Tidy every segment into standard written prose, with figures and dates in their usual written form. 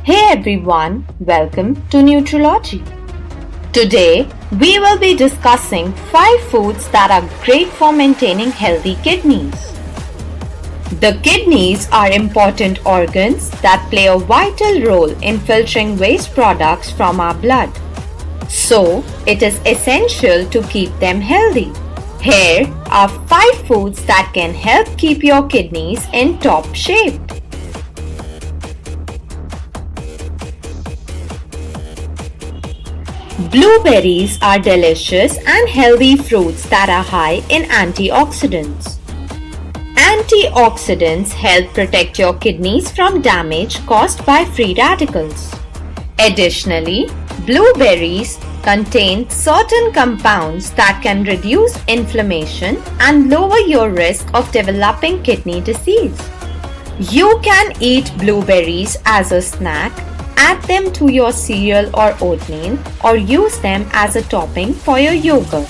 Hey everyone, welcome to Nutriology. Today, we will be discussing 5 foods that are great for maintaining healthy kidneys. The kidneys are important organs that play a vital role in filtering waste products from our blood. So, it is essential to keep them healthy. Here are 5 foods that can help keep your kidneys in top shape. Blueberries are delicious and healthy fruits that are high in antioxidants. Antioxidants help protect your kidneys from damage caused by free radicals. Additionally, blueberries contain certain compounds that can reduce inflammation and lower your risk of developing kidney disease. You can eat blueberries as a snack, add them to your cereal or oatmeal, or use them as a topping for your yogurt.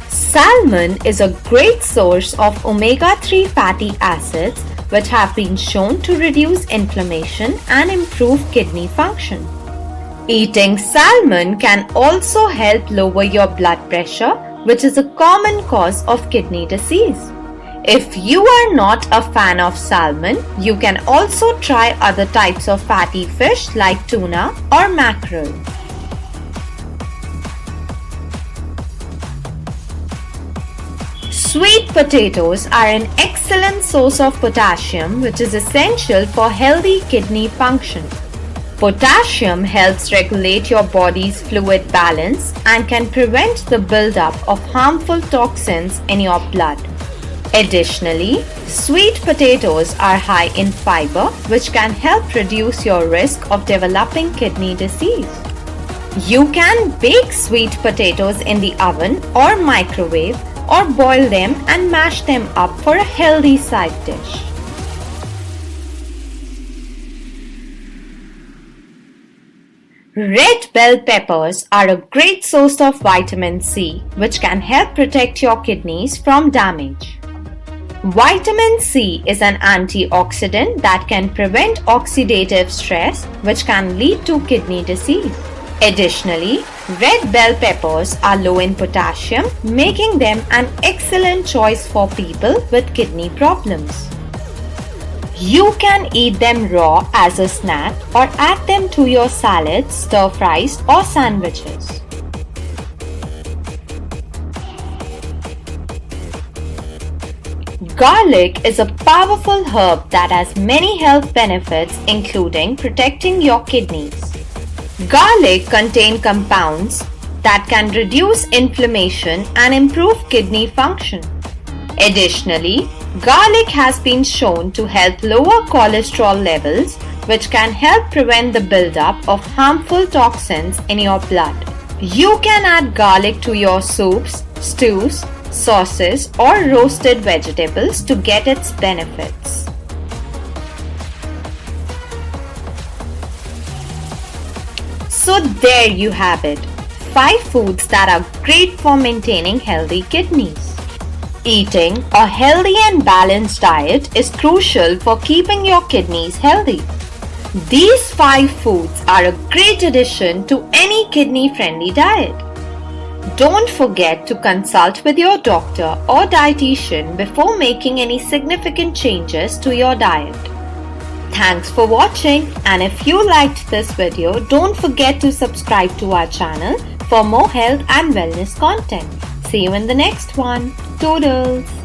Salmon is a great source of omega-3 fatty acids which have been shown to reduce inflammation and improve kidney function. Eating salmon can also help lower your blood pressure, which is a common cause of kidney disease. If you are not a fan of salmon, you can also try other types of fatty fish like tuna or mackerel. Sweet potatoes are an excellent source of potassium, which is essential for healthy kidney function. Potassium helps regulate your body's fluid balance and can prevent the buildup of harmful toxins in your blood. Additionally, sweet potatoes are high in fiber, which can help reduce your risk of developing kidney disease. You can bake sweet potatoes in the oven or microwave, or boil them and mash them up for a healthy side dish. Red bell peppers are a great source of vitamin C, which can help protect your kidneys from damage. Vitamin C is an antioxidant that can prevent oxidative stress, which can lead to kidney disease. Additionally, red bell peppers are low in potassium, making them an excellent choice for people with kidney problems. You can eat them raw as a snack or add them to your salads, stir-fries, or sandwiches. Garlic is a powerful herb that has many health benefits, including protecting your kidneys. Garlic contains compounds that can reduce inflammation and improve kidney function. Additionally, garlic has been shown to help lower cholesterol levels, which can help prevent the buildup of harmful toxins in your blood. You can add garlic to your soups, stews, sauces, or roasted vegetables to get its benefits. So there you have it, 5 foods that are great for maintaining healthy kidneys. Eating a healthy and balanced diet is crucial for keeping your kidneys healthy. These 5 foods are a great addition to any kidney-friendly diet. Don't forget to consult with your doctor or dietitian before making any significant changes to your diet. Thanks for watching, and if you liked this video, don't forget to subscribe to our channel for more health and wellness content. See you in the next one. Toodles!